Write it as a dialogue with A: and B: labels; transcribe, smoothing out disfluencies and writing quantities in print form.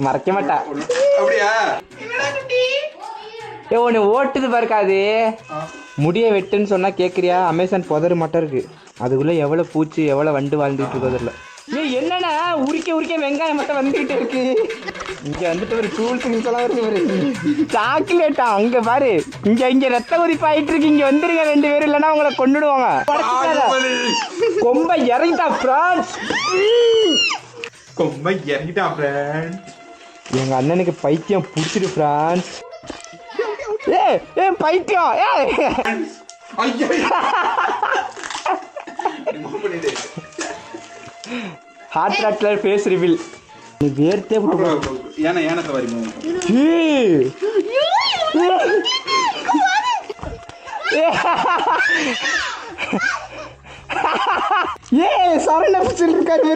A: மறைக்க மாட்டா.
B: அப்படியா?
A: ஏ ஒன்று ஓட்டுது பாருக்காது. முடிய வெட்டுன்னு சொன்னா கேட்குறியா? அமேசான் புதரு மட்டும் இருக்கு. அதுக்குள்ள எவ்வளோ பூச்சி எவ்வளோ வண்டு வாழ்ந்துட்டு இருக்கோ இல்லை. ஏ என்னன்னா உரிக்க வெங்காயம் மட்டும் வந்துகிட்டு இருக்கு. இங்க வந்துட்டு ஒரு டூல்ஸ் இருக்கு ஒரு சாக்லேட்டா. அங்க பாரு, இங்க ரத்த கொதிப்பு ஆயிட்டு இருக்கு. இங்க வந்துருங்க 2 பேரும், இல்லைன்னா உங்களை கொண்டுடுவாங்க. கொம்ப இறங்கிட்டா பிரான்ஸ்.
B: கொம்ப இறங்கிட்டா பிரான்ஸ்.
A: எங்க அண்ணனுக்கு பைத்தியம் பிடிச்சிரு பிரான்ஸ். ஏ பைத்தியம். ஹார்ட் ராட்லர் ஃபேஸ் ரிவீல். நீ வேர்த்தே விட்டு
B: ஏன சவாரி
A: ஏ சரண பிடிச்சிருக்காரு.